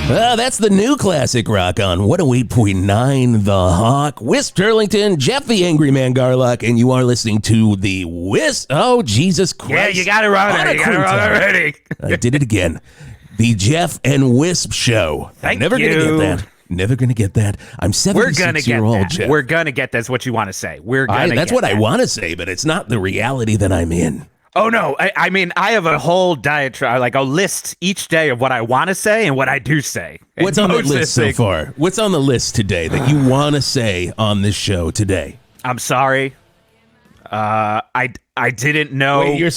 That's the new classic rock on 108.9 The Hawk. Wisp Turlington, Geoff the Angry Man Garlock, and you are listening to the Wisp. Oh, Jesus Christ. Yeah, you got it wrong. You got it wrong already. I did it again. The Geoff and Whisp Show. Thank Never you. gonna get that. Never gonna get that. I'm 76-year-old Geoff. We're gonna get that's what you want to say. That's what I want to say, but it's not the reality that I'm in. Oh, no. I mean, I have a whole diatribe, like a list each day of what I want to say and what I do say. What's on the list so far? What's on the list today that you want to say on this show today? I'm sorry. I didn't know. Wait, you're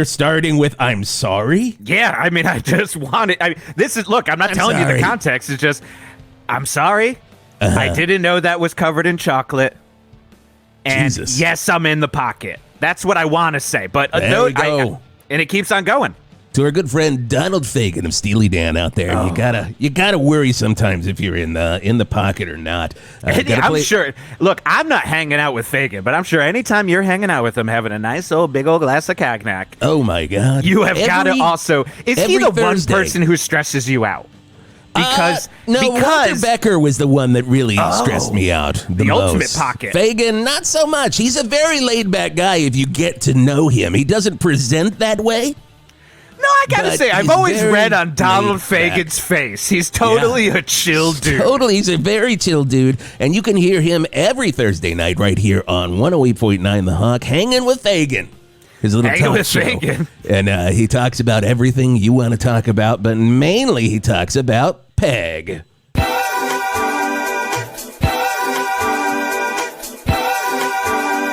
starting with I'm sorry? Yeah, I mean, I just wanted. Look, I'm not telling you the context. It's just, I'm sorry. I didn't know that was covered in chocolate. And Jesus. Yes, I'm in the pocket. That's what I want to say. But there we go. And it keeps on going. To our good friend Donald Fagan of Steely Dan out there, you gotta worry sometimes if you're in the pocket or not. I'm sure. Look, I'm not hanging out with Fagan, but I'm sure anytime you're hanging out with him, having a nice old big old glass of cognac. Oh my God! You have got to also. Is he the one person who stresses you out? Because Walter Becker was the one that really stressed me out the most. Ultimate pocket. Fagan, not so much. He's a very laid-back guy if you get to know him. He doesn't present that way. No, I gotta say, I've always read on Donald Fagan's face. He's totally a chill dude. Totally, he's a very chill dude. And you can hear him every Thursday night right here on 108.9 The Hawk, hanging with Fagan. His little talk show. Fagan. And he talks about everything you want to talk about, but mainly he talks about Peg.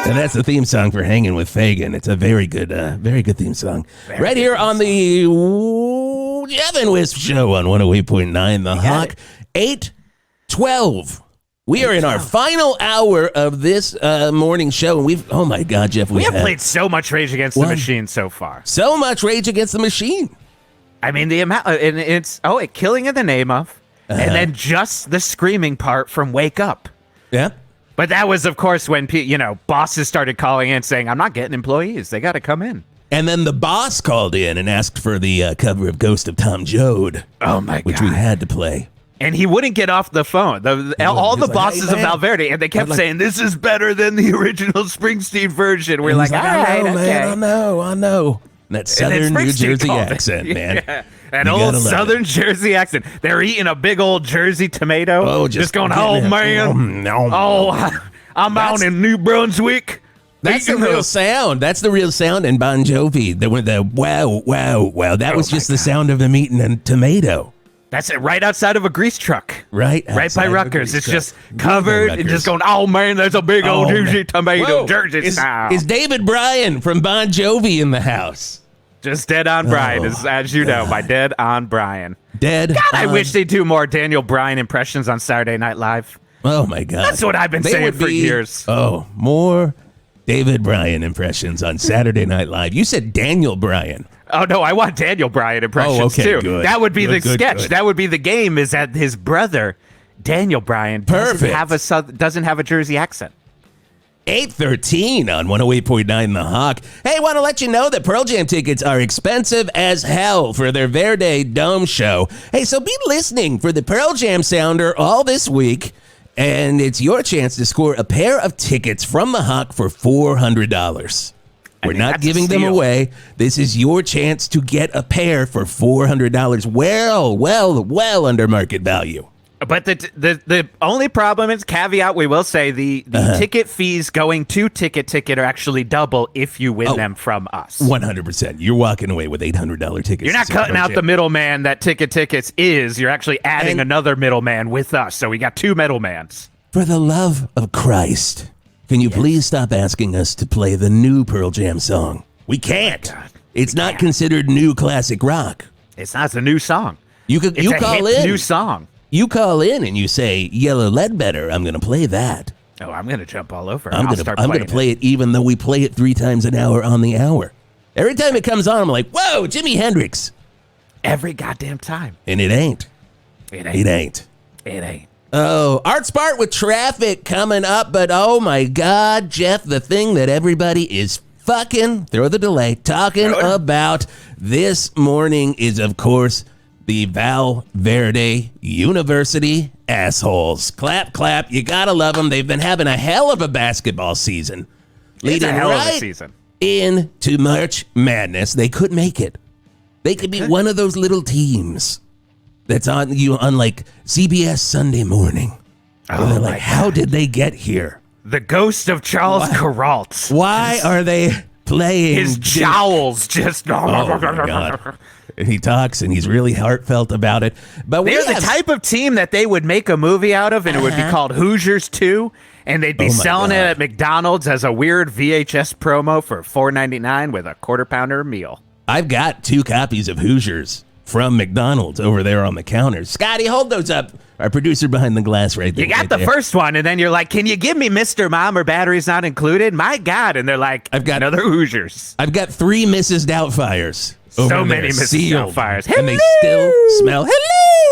And that's the theme song for Hanging with Fagan. It's a very good theme song. Right here on the Geoff and Whisp show on 108.9 The Hawk. 8:12. We are in our final hour of this morning show, and oh my God, Geoff, we have played so much Rage Against the Machine so far. So much Rage Against the Machine. I mean, the amount, and it's Killing in the Name of, and then just the screaming part from Wake Up. Yeah. But that was, of course, when bosses started calling in saying, "I'm not getting employees; they got to come in." And then the boss called in and asked for the cover of Ghost of Tom Joad. Oh my God! Which we had to play. And he wouldn't get off the phone. All the bosses of Val Verde, and they kept saying, "This is better than the original Springsteen version." We're like, "All right, okay. I know. That southern New Jersey accent, man. Yeah. An old southern Jersey accent. They're eating a big old Jersey tomato. Oh, just going, "Oh, man. I'm out in New Brunswick." That's the real sound. That's the real sound in Bon Jovi. The wow. That was just the sound of them eating a tomato. That's it, right outside of a grease truck. Right by Rutgers. It's just covered and just going, "Oh, man, there's a big old Jersey tomato, Jersey style." Is David Bryan from Bon Jovi in the house? Just dead on Bryan, as you know, my dead on Bryan. Dead God, I wish they do more Daniel Bryan impressions on Saturday Night Live. Oh, my God. That's what I've been saying for years. Oh, more David Bryan impressions on Saturday Night Live. You said Daniel Bryan. Oh, no, I want Daniel Bryan impressions, too. Good. That would be the sketch. Good. That would be the game, is that his brother, Daniel Bryan, doesn't have a Jersey accent. 8:13 on 108.9 The Hawk. Hey, want to let you know that Pearl Jam tickets are expensive as hell for their Verde Dome show. Hey, so be listening for the Pearl Jam Sounder all this week, and it's your chance to score a pair of tickets from The Hawk for $400. We're not giving them away. This is your chance to get a pair for $400. Well under market value. But the only problem is, caveat, we will say, the ticket fees going to Ticket are actually double if you win them from us. 100%. You're walking away with $800 tickets. You're not cutting out the middleman that Tickets is. You're actually adding another middleman with us. So we got two middlemans. For the love of Christ, can you please stop asking us to play the new Pearl Jam song? We can't. It's not considered new classic rock. It's not a new song. You call in. New song. You call in and you say, "Yellow Ledbetter, I'm going to play that." Oh, I'm going to jump all over. I'm going to play it even though we play it 3 times an hour on the hour. Every time it comes on, I'm like, "Whoa, Jimi Hendrix." Every goddamn time. And it ain't. It ain't. Oh, Art Spart with Traffic coming up, but oh my God, Geoff, the thing that everybody is fucking, throw the delay, talking about this morning is, of course, the Val Verde University Assholes. Clap, clap. You gotta love them. They've been having a hell of a basketball season. It's a hell of a season. Into March Madness. They could make it. They could be one of those little teams that's on like CBS Sunday Morning. Oh, they're like, how did they get here? The ghost of Charles Kuralt. Why are they playing? His jowls just. Oh my God. He talks and he's really heartfelt about it. But they're the type of team that they would make a movie out of, and it would be called Hoosiers 2, and they'd be selling it at McDonald's as a weird VHS promo for $4.99 with a quarter pounder meal. I've got 2 copies of Hoosiers from McDonald's over there on the counter. Scotty, hold those up. Our producer behind the glass right there. You got the first one, and then you're like, can you give me Mr. Mom or batteries not included? My God. And they're like, I've got another Hoosiers. I've got 3 Mrs. Doubtfires. So many Mrs. Doubtfires. And they still smell,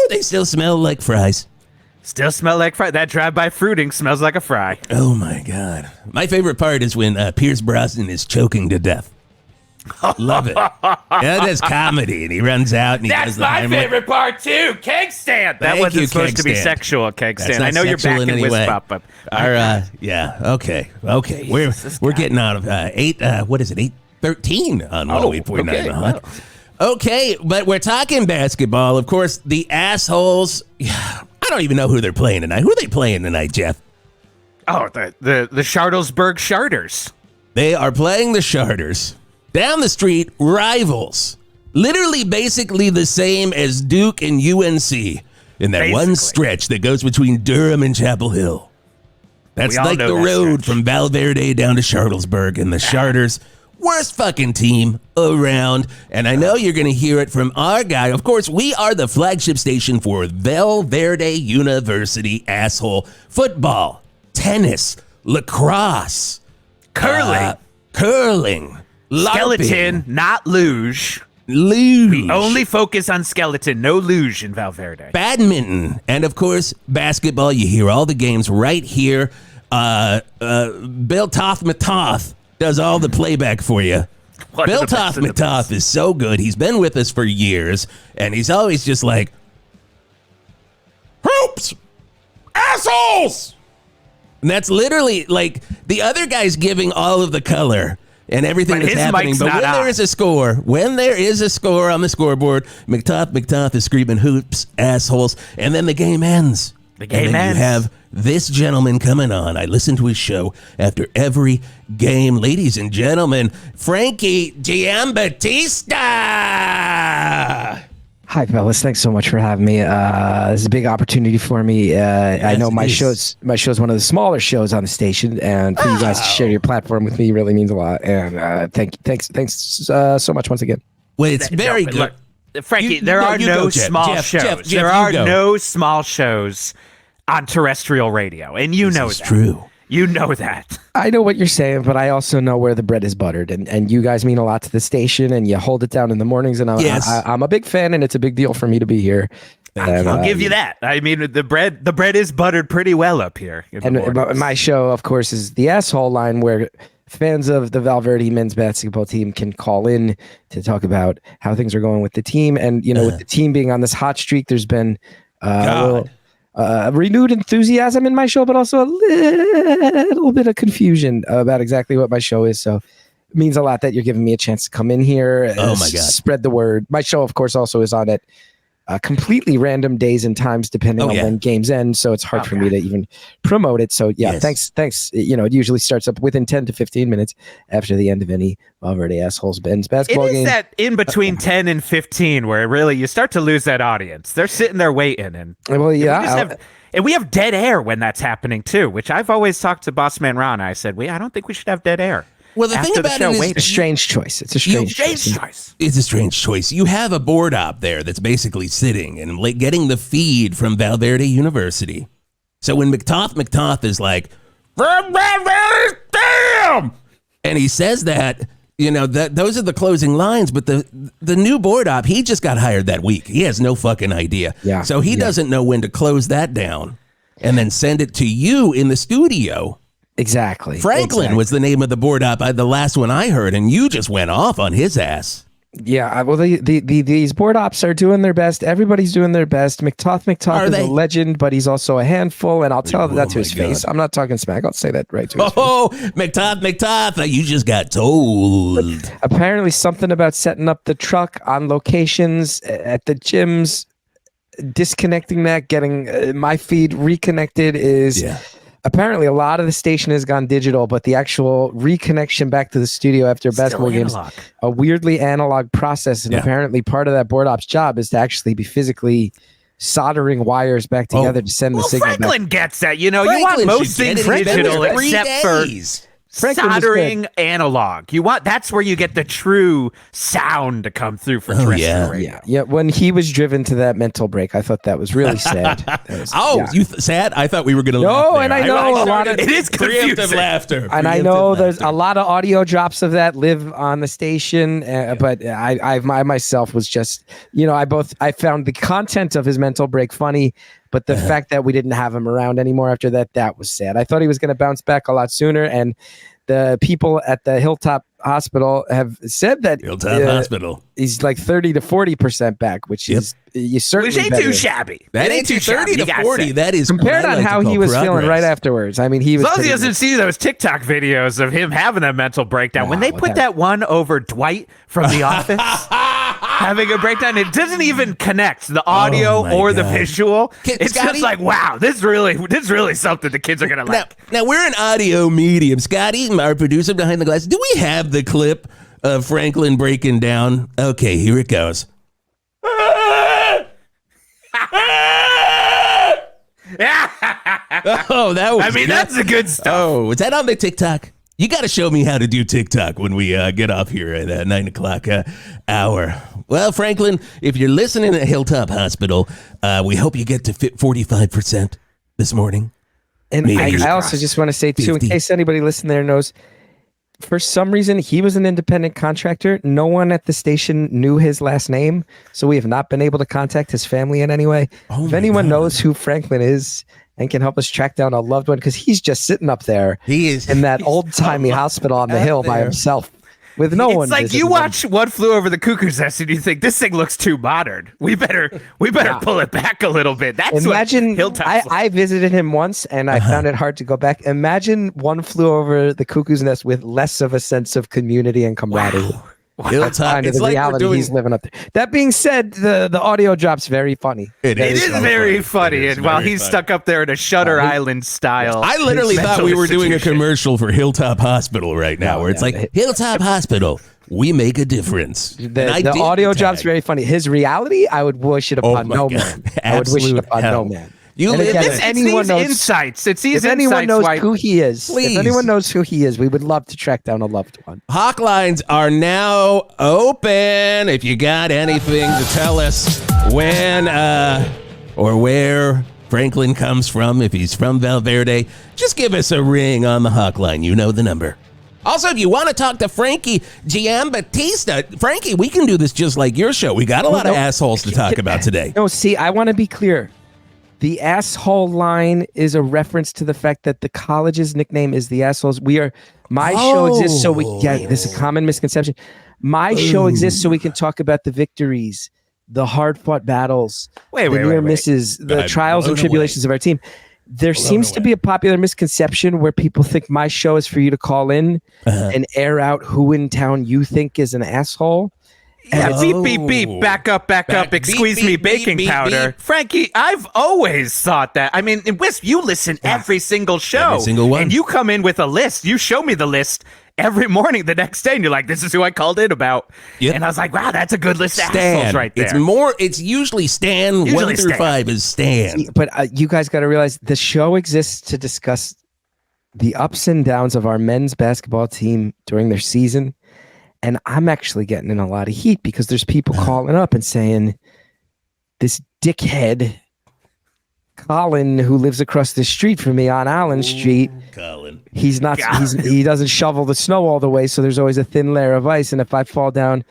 they still smell like fries. Still smell like fry. That drive-by fruiting smells like a fry. Oh, my God. My favorite part is when Pierce Brosnan is choking to death. Love it. That is comedy, and he runs out and he does the That's my favorite part too. Keg stand. That wasn't supposed to be sexual. Keg stand. I know you're back in Wisp Up, but yeah. Okay. We're getting out of 8. What is it? 8:13 on 108.9. Okay, but we're talking basketball. Of course, the Assholes. I don't even know who they're playing tonight. Who are they playing tonight, Jeff? Oh, the Charlottesburg Sharters. They are playing the Sharters. Down the street, rivals. Literally basically the same as Duke and UNC in that one stretch that goes between Durham and Chapel Hill. That's like the road from Val Verde down to Charlottesburg, and the Sharters, worst fucking team around. And I know you're going to hear it from our guy. Of course, we are the flagship station for Val Verde University Asshole football, tennis, lacrosse, curling. Skeleton, not luge. Luge. We only focus on skeleton, no luge in Val Verde. Badminton, and of course, basketball. You hear all the games right here. Bill Toth Matoth does all the playback for you. Bill Toth Matoth is so good. He's been with us for years, and he's always just like, hoops, assholes. And that's literally like the other guy's giving all of the color and everything that's happening. But when there is a score on the scoreboard, McToth is screaming hoops, assholes, and then the game ends. You have this gentleman coming on. I listen to his show after every game. Ladies and gentlemen, Frankie Giambatista. Hi, fellas. Thanks so much for having me. This is a big opportunity for me. I know my show's one of the smaller shows on the station, and for you guys to share your platform with me really means a lot. And thanks so much once again. Well, it's very good. Look, Frankie, there are no small shows. Jeff, there are no small shows on terrestrial radio, and you know that. It's true. You know that. I know what you're saying, but I also know where the bread is buttered, and you guys mean a lot to the station, and you hold it down in the mornings, and I'm a big fan, and it's a big deal for me to be here. And, I'll give you that. I mean, the bread is buttered pretty well up here. And my show, of course, is the Asshole Line, where fans of the Val Verde men's basketball team can call in to talk about how things are going with the team, and with the team being on this hot streak, there's been renewed enthusiasm in my show, but also a little bit of confusion about exactly what my show is. So it means a lot that you're giving me a chance to come in here. Oh my God. Spread the word. My show, of course, also is on at completely random days and times depending on when games end. So it's hard for me to even promote it. So thanks. It usually starts up within 10 to 15 minutes after the end of any Val Verde Assholes men's basketball game. It is that in between 10 and 15 where really you start to lose that audience. They're sitting there waiting. And we have dead air when that's happening too, which I've always talked to Boss Man Ron. I said, I don't think we should have dead air. Well, the thing about it is a strange choice. It's a strange choice. It's a strange choice. You have a board op there that's basically sitting and getting the feed from Val Verde University. So when McToth is like, damn, and he says that, those are the closing lines. But the new board op, he just got hired that week. He has no fucking idea. Yeah. So he doesn't know when to close that down and then send it to you in the studio. Exactly. Franklin was the name of the board op, the last one I heard, and you just went off on his ass. Yeah, well, these board ops are doing their best. Everybody's doing their best. McToth is a legend, but he's also a handful, and I'll tell that to his face. I'm not talking smack. I'll say that right to his face. McToth, you just got told. But apparently something about setting up the truck on locations at the gyms, disconnecting that, getting my feed reconnected is... Yeah. Apparently, a lot of the station has gone digital, but the actual reconnection back to the studio after basketball games, a weirdly analog process. And apparently, part of that board ops job is to actually be physically soldering wires back together to send the signal Franklin back. Gets that. You know, you want most things digital except for soldering analog. That's where you get the true sound to come through for terrestrial radio. Yeah. When he was driven to that mental break, I thought that was really sad. Sad? I thought we were going to laugh there. And I know a lot of it is preemptive laughter. And I know there's a lot of audio drops of that live on the station, but I myself was just, I found the content of his mental break funny, but the fact that we didn't have him around anymore after that was sad. I thought he was going to bounce back a lot sooner, and the people at the Hilltop Hospital have said that Hospital he's like 30 to 40% back, which is certainly ain't too shabby. That ain't too 30 to 40. That is compared on how he was feeling right afterwards. I mean, he was. As long as he doesn't see those TikTok videos of him having a mental breakdown. When they put that one over Dwight from The Office having a breakdown, it doesn't even connect the audio or the visual. It's Scotty, just like, wow, this is really something the kids are gonna like. Now we're an audio medium. Scotty, our producer behind the glass. Do we have the clip of Franklin breaking down? Okay, here it goes. That was. I mean, that's the good stuff. Oh, is that on the TikTok? You got to show me how to do TikTok when we get off here at 9 o'clock hour. Well, Franklin, if you're listening at Hilltop Hospital, we hope you get to 45% this morning. And I also just want to say, too, in case anybody listening there knows, for some reason, he was an independent contractor. No one at the station knew his last name, so we have not been able to contact his family in any way. If anyone knows who Franklin is and can help us track down a loved one, because he's just sitting up there in that old-timey hospital on the hill by himself. With no one. It's like you watch One Flew Over the Cuckoo's Nest and you think this thing looks too modern. We better pull it back a little bit. That's imagine. I visited him once and I found it hard to go back. Imagine One Flew Over the Cuckoo's Nest with less of a sense of community and camaraderie. Wow. That's kind of the reality he's living up there. That being said, the audio drop's very funny. It is very funny. And while he's stuck up there in a Shutter Island style, I literally thought we were doing a commercial for Hilltop Hospital right now, where it's like, Hilltop Hospital, we make a difference. The audio drop's very funny. His reality, I would wish it upon no man. I would wish it upon no man. If anyone knows insights, if anyone knows who he is, if anyone knows who he is, we would love to track down a loved one. Hawk lines are now open. If you got anything to tell us when or where Franklin comes from, if he's from Val Verde, just give us a ring on the Hawk line. You know the number. Also, if you want to talk to Frankie Giambatista, Frankie, we can do this just like your show. We got a lot of assholes to talk about today. No, see, I want to be clear. The asshole line is a reference to the fact that the college's nickname is the Assholes. My show exists so this is a common misconception. My show exists so we can talk about the victories, the hard-fought battles, the near misses, the trials and tribulations of our team. There seems to be a popular misconception where people think my show is for you to call in and air out who in town you think is an asshole. Yeah, beep. Back up. Squeeze me baking powder. Beep. Frankie, I've always thought that. I mean, in Wisp, you listen every single show. Every single one. And you come in with a list. You show me the list every morning the next day, and you're like, this is who I called in about. Yep. And I was like, wow, that's a good list of assholes right there. It's usually Stan. 1 through 5 is Stan. But you guys got to realize the show exists to discuss the ups and downs of our men's basketball team during their season. And I'm actually getting in a lot of heat because there's people calling up and saying, this dickhead, Colin, who lives across the street from me on Allen Street, Colin. He doesn't shovel the snow all the way, so there's always a thin layer of ice. And if I fall down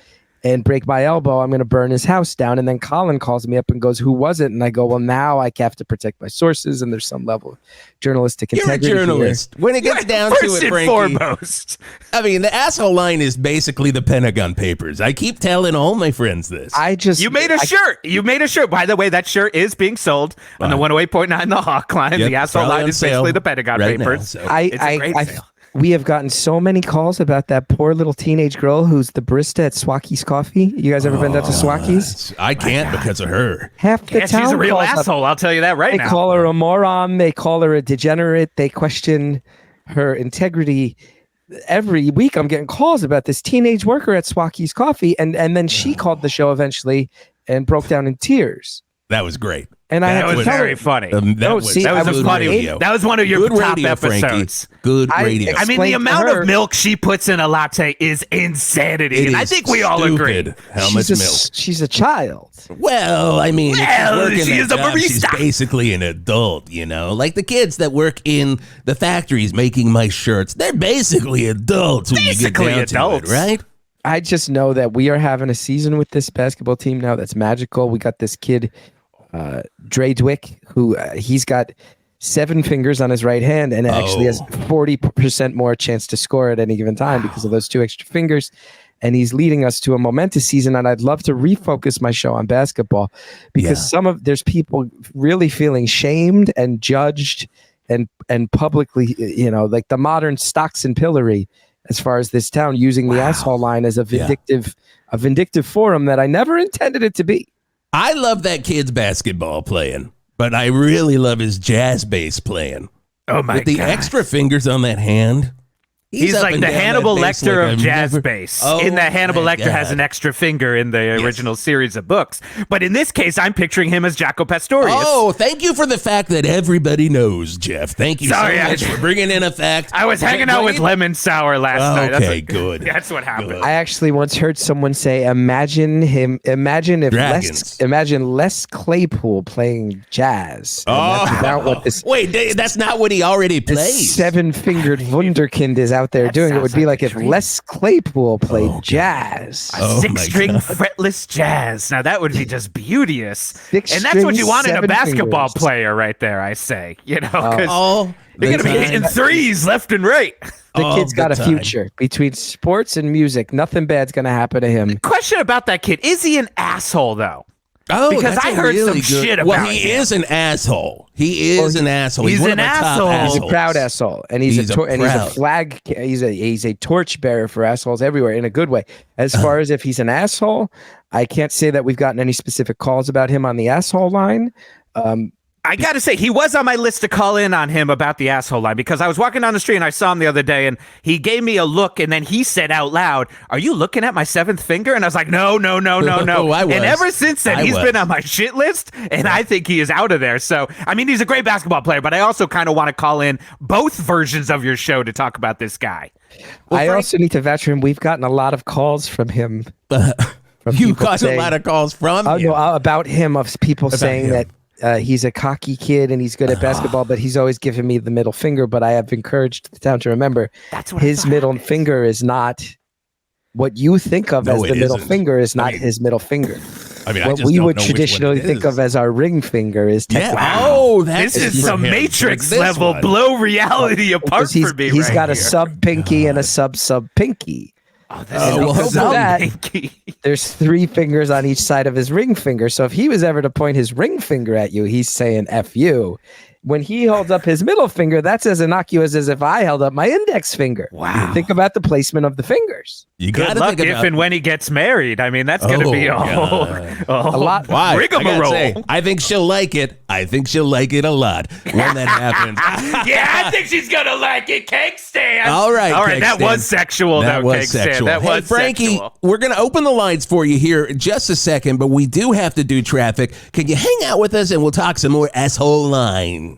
and break my elbow, I'm going to burn his house down. And then Colin calls me up and goes, who was it? And I go, well, now I have to protect my sources, and there's some level of journalistic integrity. You're a journalist. Here. When it gets down to it, Frankie, foremost. I mean, the asshole line is basically the Pentagon Papers. I keep telling all my friends this. You made a shirt. You made a shirt. By the way, that shirt is being sold on the 108.9 The Hawk line. Yep, the asshole line is basically the Pentagon Papers. Now, so. It's a great sale. We have gotten so many calls about that poor little teenage girl who's the barista at Swacky's Coffee. You guys ever been down to Swacky's? I can't because of her. Half the town she's a real asshole. Up. I'll tell you that right now. They call her a moron. They call her a degenerate. They question her integrity. Every week I'm getting calls about this teenage worker at Swacky's Coffee. And then she called the show eventually and broke down in tears. That was great. And that was very funny. That was one of your good top radio, episodes. Frankie. Good radio. I mean, the amount of milk she puts in a latte is insanity. And I think we all agree. How much milk? She's a child. Well, I mean, she is a barista. She's basically an adult, you know? Like the kids that work in the factories making my shirts, they're basically adults when you get down to it, right? I just know that we are having a season with this basketball team now that's magical. We got this kid, Dre Dwick, who he's got 7 fingers on his right hand and actually has 40% more chance to score at any given time because of those 2 extra fingers. And he's leading us to a momentous season. And I'd love to refocus my show on basketball because there's people really feeling shamed and judged and publicly, like the modern stocks and pillory as far as this town using the asshole line as a vindictive forum that I never intended it to be. I love that kid's basketball playing, but I really love his jazz bass playing. Oh my god! With the extra fingers on that hand. He's like the Hannibal Lecter of jazz bass. In that Hannibal Lecter has an extra finger in the original series of books. But in this case, I'm picturing him as Jaco Pastorius. Oh, thank you for the fact that everybody knows, Geoff. Thank you so much for bringing in a fact. I was hanging out with Lemon Sour last night. Okay, good. That's what happened. I actually once heard someone say, imagine Les Claypool playing jazz. Wait, that's not what he already plays. 7-fingered Wunderkind is out there doing. It would be like if Les Claypool played jazz. 6-string fretless jazz. Now that would be just beauteous. And that's what you want in a basketball player right there, I say. Because you're going to be hitting threes left and right. The kid's got a future between sports and music. Nothing bad's going to happen to him. Question about that kid. Is he an asshole, though? Oh, because I heard some shit about him. Well, he is an asshole. He is an asshole. He's an asshole. He's a proud asshole, and he's a flag. He's a torch bearer for assholes everywhere in a good way. As far as if he's an asshole, I can't say that we've gotten any specific calls about him on the asshole line. I got to say, he was on my list to call in on him about the asshole line because I was walking down the street and I saw him the other day and he gave me a look and then he said out loud, "Are you looking at my 7th finger?" And I was like, no. And ever since then, he's been on my shit list and I think he is out of there. So, I mean, he's a great basketball player, but I also kind of want to call in both versions of your show to talk about this guy. Well, I also need to vouch for him. We've gotten a lot of calls from him. You got a lot of calls from him? No, about him, of people saying that he's a cocky kid and he's good at basketball, but he's always given me the middle finger. But I have encouraged the town to remember his middle finger is not what you think of as the middle finger is not his middle finger. I mean, what we would traditionally think of as our ring finger is this is some Matrix level blow reality apart from me. He's got a sub pinky and a sub pinky. There's 3 fingers on each side of his ring finger. So if he was ever to point his ring finger at you, he's saying F you. When he holds up his middle finger, that's as innocuous as if I held up my index finger. Wow. Think about the placement of the fingers. You got to think if and when he gets married. I mean, that's going to be a lot. Rigmarole. I think she'll like it. I think she'll like it a lot when that happens. I think she's going to like it. Cake stand. All right. That was sexual. That was sexual. Hey, Frankie, we're going to open the lines for you here in just a second, but we do have to do traffic. Can you hang out with us and we'll talk some more asshole line?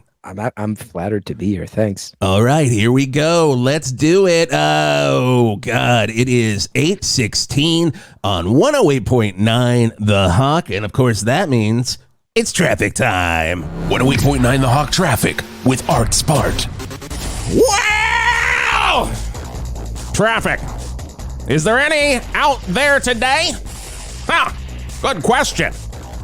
I'm flattered to be here. Thanks. All right, here we go. Let's do it. Oh, God. It is 8:16 on 108.9 The Hawk. And, of course, that means it's traffic time. 108.9 The Hawk traffic with Art Spart. Wow! Traffic. Is there any out there today? Good question.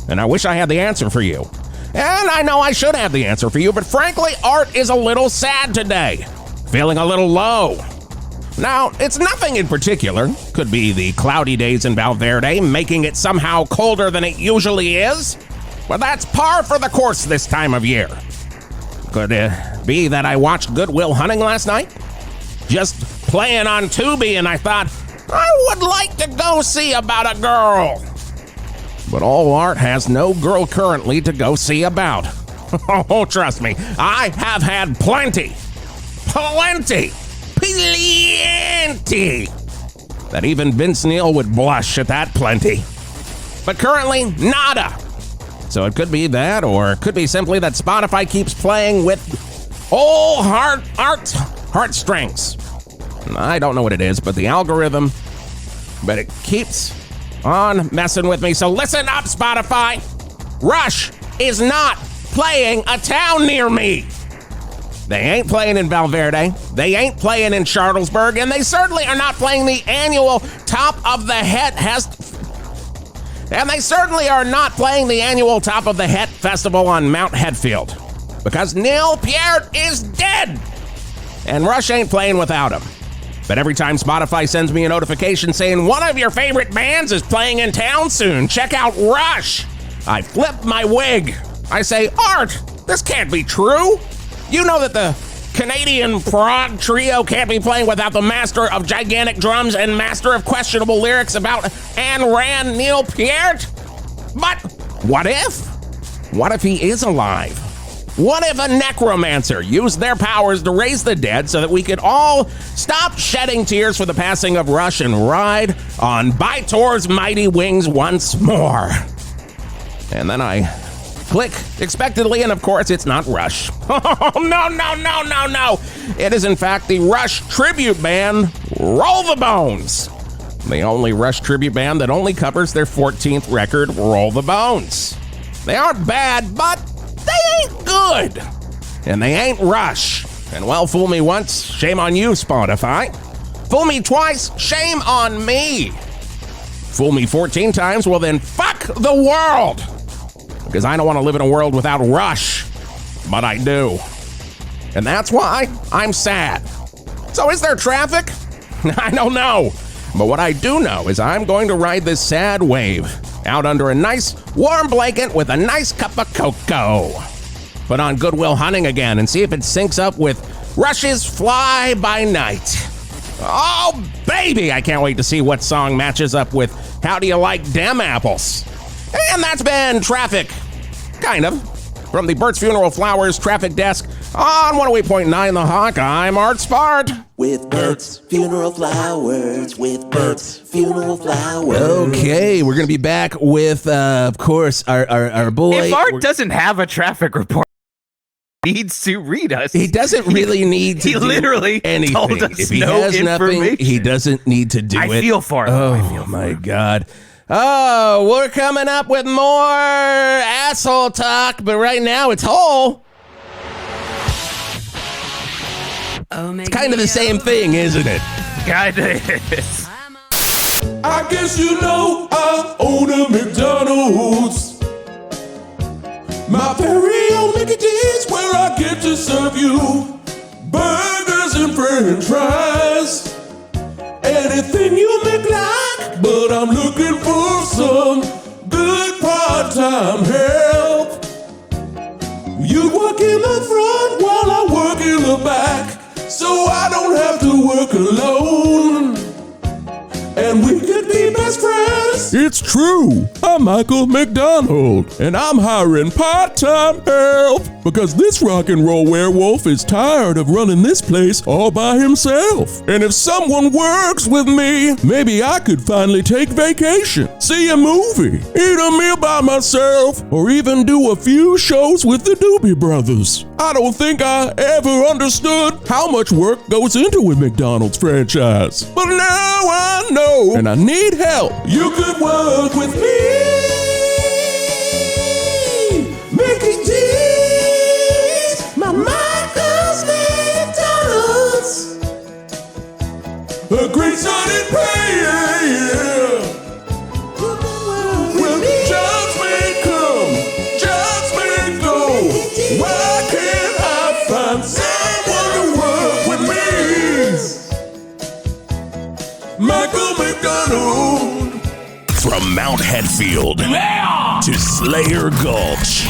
And I wish I had the answer for you. And I know I should have the answer for you, but frankly, Art is a little sad today. Feeling a little low. Now, it's nothing in particular. Could be the cloudy days in Val Verde, making it somehow colder than it usually is. But that's par for the course this time of year. Could it be that I watched Good Will Hunting last night? Just playing on Tubi, and I thought, I would like to go see about a girl. But all Art has no girl currently to go see about. Oh, trust me, I have had plenty. That even Vince Neil would blush at that plenty. But currently, nada. So it could be that, or it could be simply that Spotify keeps playing with all heartstrings. I don't know what it is, but the algorithm, but it keeps on messing with me. So listen up, Spotify. Rush is not playing a town near me. They ain't playing in Val Verde, they ain't playing in Charlottesburg, and they certainly are not playing the annual Top of the Het Festival on Mount Hetfield. Because Neil Peart is dead! And Rush ain't playing without him. But every time Spotify sends me a notification saying one of your favorite bands is playing in town soon, check out Rush, I flip my wig. I say, Art, this can't be true. You know that the Canadian prog trio can't be playing without the master of gigantic drums and master of questionable lyrics about Ayn Rand, Neil Peart? But what if? What if he is alive? What if a necromancer used their powers to raise the dead so that we could all stop shedding tears for the passing of Rush and ride on Bytor's mighty wings once more? And then I click expectantly, and of course, it's not Rush. Oh, no. It is, in fact, the Rush tribute band, Roll the Bones. The only Rush tribute band that only covers their 14th record, Roll the Bones. They aren't bad, but they ain't good. And they ain't Rush. And well, fool me once, shame on you, Spotify. Fool me twice, shame on me. Fool me 14 times, well then fuck the world. Because I don't want to live in a world without Rush. But I do. And that's why I'm sad. So is there traffic? I don't know. But what I do know is I'm going to ride this sad wave out under a nice warm blanket with a nice cup of cocoa. Put on Good Will Hunting again and see if it syncs up with Rush's Fly By Night. Oh, baby, I can't wait to see what song matches up with How Do You Like Dem Apples? And that's been Traffic, kind of, from the Bert's Funeral Flowers traffic desk on 108.9 The Hawk. I'm Art Spart. With Bert's Funeral Flowers, with Bert's Funeral Flowers. Okay, we're going to be back with, of course, our boy. If Art doesn't have a traffic report, he needs to read us. He doesn't really need to He literally anything. told us if he no has information. Nothing, he doesn't need to do it. I feel for him. Oh, my God. Oh, we're coming up with more asshole talk, but right now it's whole. It's kind of the same thing, isn't it? God, it is. I guess you know I own a McDonald's. My very own Mickey D's where I get to serve you burgers and french fries. Anything you make like, but I'm looking for some good part-time help. You work in the front while I work in the back, so I don't have to work alone. And we could be best friends. It's true. I'm Michael McDonald, and I'm hiring part-time help because this rock and roll werewolf is tired of running this place all by himself. And if someone works with me, maybe I could finally take vacation, see a movie, eat a meal by myself, or even do a few shows with the Doobie Brothers. I don't think I ever understood how much work goes into a McDonald's franchise. But now I know, and I need help. You could work with me. Mickey D's, my Michael's McDonald's. A great signing pay, yeah. McDonald. From Mount Hetfield to Slayer Gulch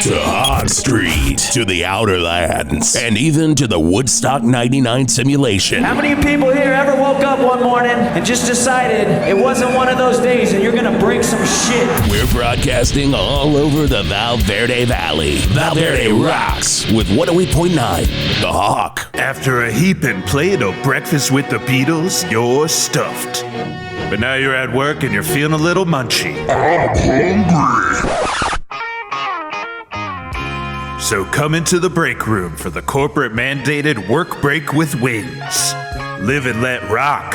to Hog Street to the Outer Lands and even to the Woodstock 99 simulation. How many people here ever woke up one morning and just decided it wasn't one of those days and you're gonna break some shit? We're broadcasting all over the Val Verde Valley. Val Verde rocks with 108.9 The Hawk. After a heaping plate of breakfast with the Beatles, you're stuffed. But now you're at work and you're feeling a little munchy. I'm hungry. So come into the break room for the corporate mandated work break with wings. Live and let rock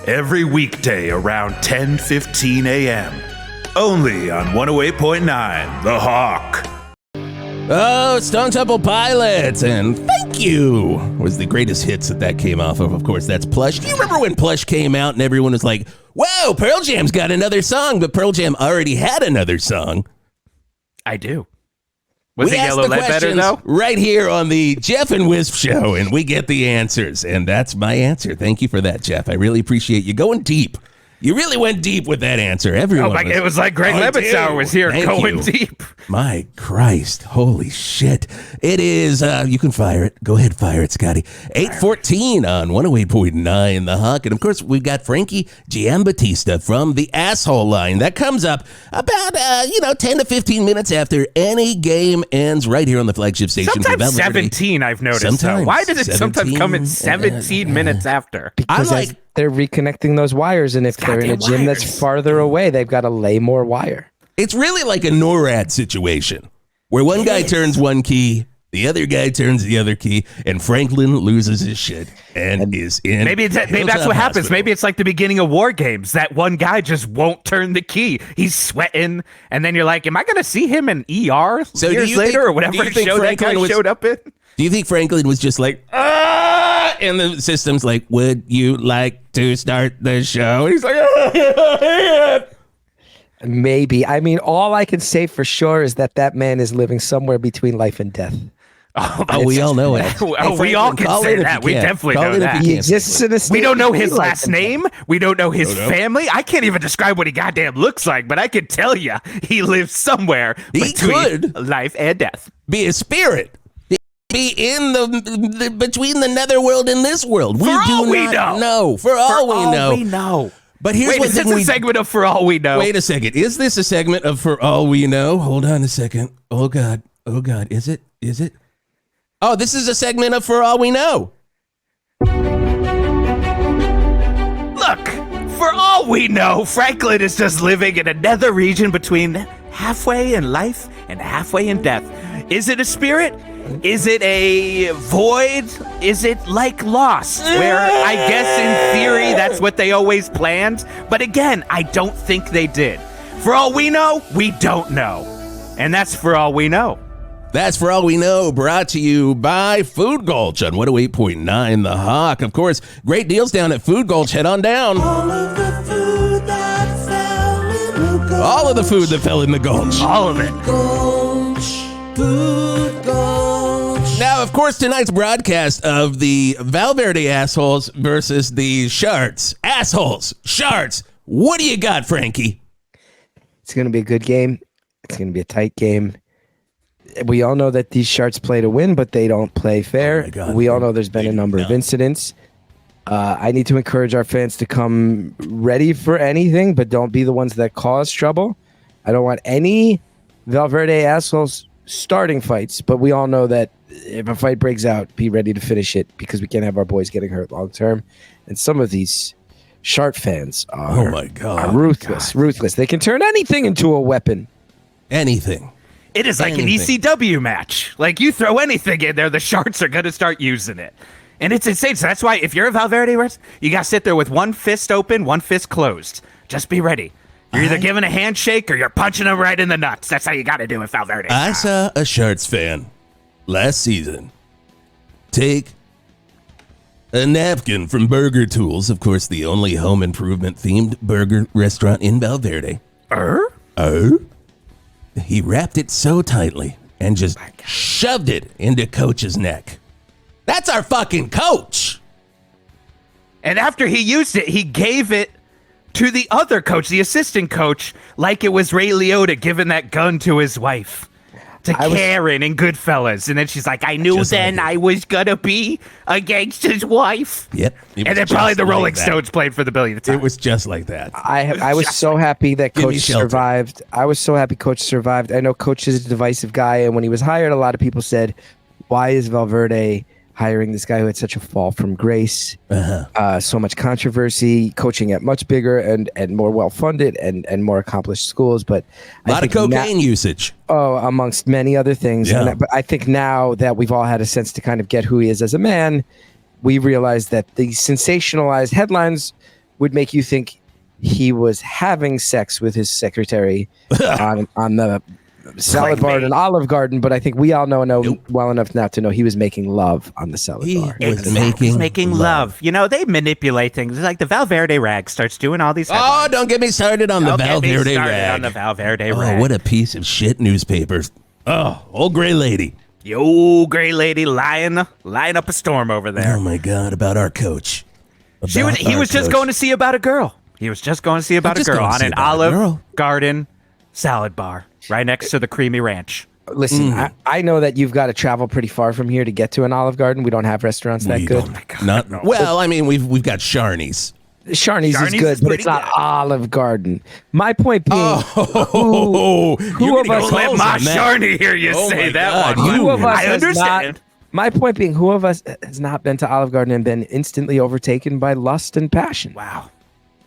every weekday around 10:15 a.m. Only on 108.9 The Hawk. Oh, Stone Temple Pilots and Thank You was the greatest hits that came off of. Of course, that's Plush. Do you remember when Plush came out and everyone was like, whoa, Pearl Jam's got another song, but Pearl Jam already had another song? I do. Was we it Yellow Ledbetter, though? Right here on the Geoff and Whisp show, and we get the answers. And that's my answer. Thank you for that, Geoff. I really appreciate you going deep. You really went deep with that answer. Everyone it was like Greg Lebensauer was here going deep. My Christ. Holy shit. It is, you can fire it. Go ahead, fire it, Scotty. 8:14 on 108.9 The Hawk. And of course, we've got Frankie Giambatista from the Asshole Line. That comes up about, 10 to 15 minutes after any game ends right here on the flagship station. Sometimes 17, I've noticed. Why does it sometimes come in 17 minutes after? Because they're reconnecting those wires, and if they're in a gym that's farther away, they've got to lay more wire. It's really like a NORAD situation, where one guy turns one key, the other guy turns the other key, and Franklin loses his shit and is in. Maybe that's what happens. Maybe it's like the beginning of War Games. That one guy just won't turn the key. He's sweating, and then you're like, am I going to see him in ER years later or whatever show that guy showed up in? Do you think Franklin was just like, and the system's like, would you like to start the show? He's like, Maybe. I mean, all I can say for sure is that man is living somewhere between life and death. Oh, we all know it. Hey, we all can say that. We definitely know that. He exists in a state. We don't know his last name. We don't know his family. I can't even describe what he goddamn looks like, but I can tell you he lives somewhere between life and death. Be a spirit. Be in the between the netherworld and this world. For all we know. But here's one thing. Is this a segment of For All We Know? Wait a second. Is this a segment of For All We Know? Hold on a second. Oh God. Is it? Oh, this is a segment of For All We Know. Look, for all we know, Franklin is just living in a nether region between halfway in life and halfway in death. Is it a spirit? Is it a void? Is it like Lost, where I guess in theory that's what they always planned? But again, I don't think they did. For all we know, we don't know. And that's For All We Know. That's For All We Know, brought to you by Food Gulch on 108.9 The Hawk. Of course, great deals down at Food Gulch. Head on down. All of the food that fell in the gulch. All of the food that fell in the gulch. All of it. Food Gulch. Now, of course, tonight's broadcast of the Val Verde Assholes versus the Sharts. Assholes, Sharts. What do you got, Frankie? It's going to be a good game. It's going to be a tight game. We all know that these Sharts play to win, but they don't play fair. We all know there's been a number of incidents. I need to encourage our fans to come ready for anything, but don't be the ones that cause trouble. I don't want any Val Verde Assholes starting fights, but we all know that if a fight breaks out, be ready to finish it, because we can't have our boys getting hurt long term. And some of these Shart fans are, ruthless. They can turn anything into a weapon. Anything. It is like an ECW match. Like, you throw anything in there, the Sharts are going to start using it. And it's insane. So that's why if you're a Val Verde, you got to sit there with one fist open, one fist closed. Just be ready. You're either giving a handshake or you're punching them right in the nuts. That's how you got to do it, Val Verde. I saw a Sharts fan last season take a napkin from Burger Tools, of course, the only home improvement themed burger restaurant in Val Verde. He wrapped it so tightly and just shoved it into Coach's neck. That's our fucking coach. And after he used it, he gave it to the other coach, the assistant coach, like it was Ray Liotta giving that gun to his wife. To Karen in Goodfellas. And then she's like, I knew then I was going to be against his wife. Yep. And then probably the Rolling Stones played for the billionth time. It was just like that. I was so happy that Coach survived. I was so happy Coach survived. I know Coach is a divisive guy. And when he was hired, a lot of people said, why is Val Verde hiring this guy who had such a fall from grace, so much controversy, coaching at much bigger and more well-funded and more accomplished schools. But a lot of cocaine usage. Oh, amongst many other things. Yeah. But I think now that we've all had a sense to kind of get who he is as a man, we realize that the sensationalized headlines would make you think he was having sex with his secretary on the salad bar at an Olive Garden, but I think we all know well enough now to know he was making love on the salad bar. He was making love. You know, they manipulate things. It's like the Val Verde rag starts doing all these headlines. Oh, don't get me started on the Val Verde rag. On the Val Verde rag. Oh, what a piece of shit newspapers. Oh, old gray lady. The old gray lady lying up a storm over there. Oh my God, about our coach. He was just going to see about a girl. He was just going to see about a girl on an Olive Garden salad bar. Right next to the Creamy Ranch. Listen, I know that you've got to travel pretty far from here to get to an Olive Garden. We don't have restaurants that good. Oh my God, no. Well, I mean, we've got Sharnies. Sharnies is good, but it's not Olive Garden. My point being, who of us let my Sharnie hear you say that one? Who of us I understand. My point being, who of us has not been to Olive Garden and been instantly overtaken by lust and passion? Wow.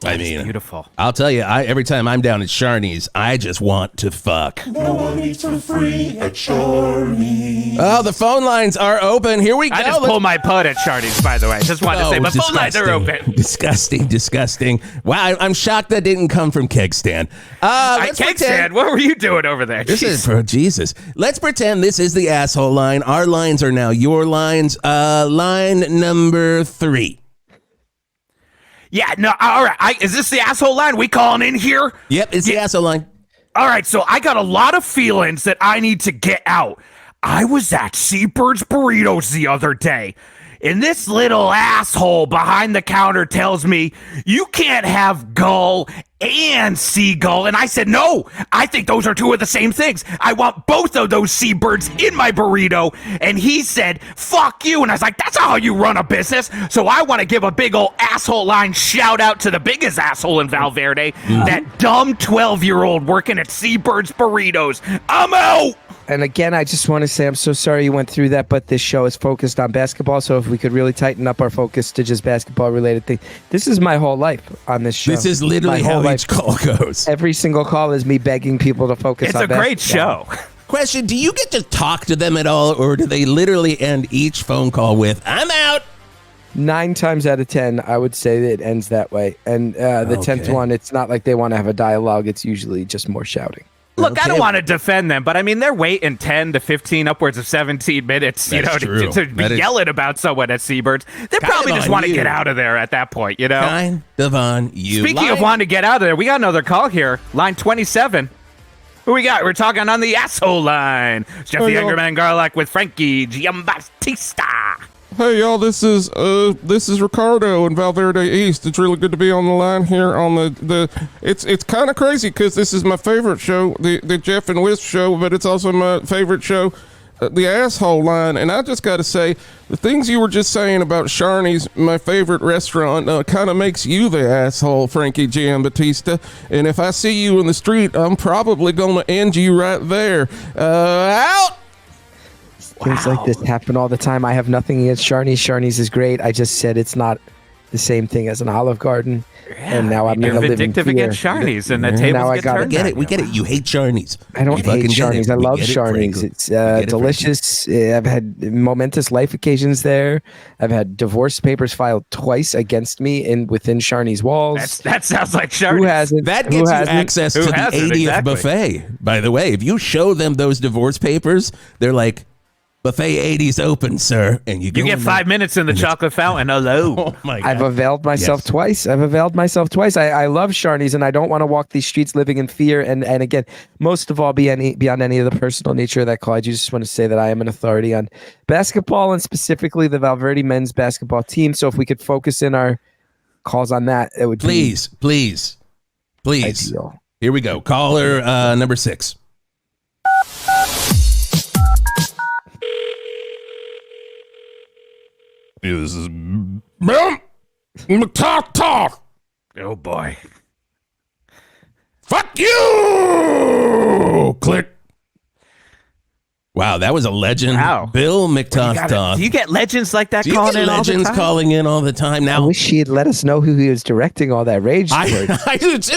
I mean, beautiful. I'll tell you, every time I'm down at Sharnies, I just want to fuck. No one eats for free at Sharnies. Oh, the phone lines are open. Here we go. I just pulled my putt at Sharnies, by the way. Just wanted to say, but phone lines are open. Disgusting. Wow, I'm shocked that didn't come from Keg Stand. Keg Stand? What were you doing over there? This is for Jesus. Let's pretend this is the asshole line. Our lines are now your lines. Line number 3. Yeah, no, all right. Is this the asshole line? We calling in here? Yep, it's the asshole line. All right, so I got a lot of feelings that I need to get out. I was at Seabird's Burritos the other day, and this little asshole behind the counter tells me, you can't have gull and seagull. And I said, no, I think those are two of the same things. I want both of those seabirds in my burrito. And he said, fuck you. And I was like, that's not how you run a business. So I want to give a big old asshole line shout out to the biggest asshole in Val Verde, that dumb 12-year-old working at Seabird's Burritos. I'm out. And again, I just want to say I'm so sorry you went through that, but this show is focused on basketball, so if we could really tighten up our focus to just basketball-related things. This is my whole life on this show. This is literally how each call goes. Every single call is me begging people to focus on basketball. It's a great show. Question, do you get to talk to them at all, or do they literally end each phone call with, I'm out? 9 times out of 10, I would say that it ends that way. And the 10th one, it's not like they want to have a dialogue. It's usually just more shouting. Look, I don't want to defend them, but I mean, they're waiting 10 to 15, upwards of 17 minutes, to be yelling about someone at Seabirds. They probably just want to get out of there at that point, you know? Kind of on you. Speaking of wanting to get out of there, we got another call here. Line 27. Who we got? We're talking on the asshole line. It's Jeff the Younger Man Garlock with Frankie Giambatista. Hey y'all, this is Ricardo in Val Verde East. It's really good to be on the line here on it's kind of crazy because this is my favorite show, the Geoff and Whisp show, but it's also my favorite show, the asshole line. And I just got to say, the things you were just saying about Sharnies, my favorite restaurant, kind of makes you the asshole, Frankie Giambatista. And if I see you in the street, I'm probably going to end you right there. Out! Things like this happen all the time. I have nothing against Sharnies. Sharnies is great. I just said it's not the same thing as an Olive Garden. Yeah, and now I'm going to live in fear. Against Sharnies, and the tables now get turned. We get it. You hate Sharnies. I don't hate Sharnies. I love Sharnies. It's delicious. I've had momentous life occasions there. I've had divorce papers filed twice against me within Sharnies walls. That sounds like Sharnies. Who hasn't? That gets you access to the 80th buffet. By the way, if you show them those divorce papers, they're like, buffet 80's open, sir. And you get 5 minutes in the chocolate fountain. Hello. Oh my God. I've availed myself twice. I love Sharnies, and I don't want to walk these streets living in fear. And again, most of all, beyond any of the personal nature of that call, I just want to say that I am an authority on basketball and specifically the Val Verde men's basketball team. So if we could focus in our calls on that, it would please. Ideal. Here we go. Caller number 6. This is talk. Oh boy. Fuck you! Click. Wow, that was a legend. Wow. Bill McTough. Do you get legends like that Do you calling get in all the legends time? calling in all the time now? I wish he had let us know who he was directing all that rage towards. I do too.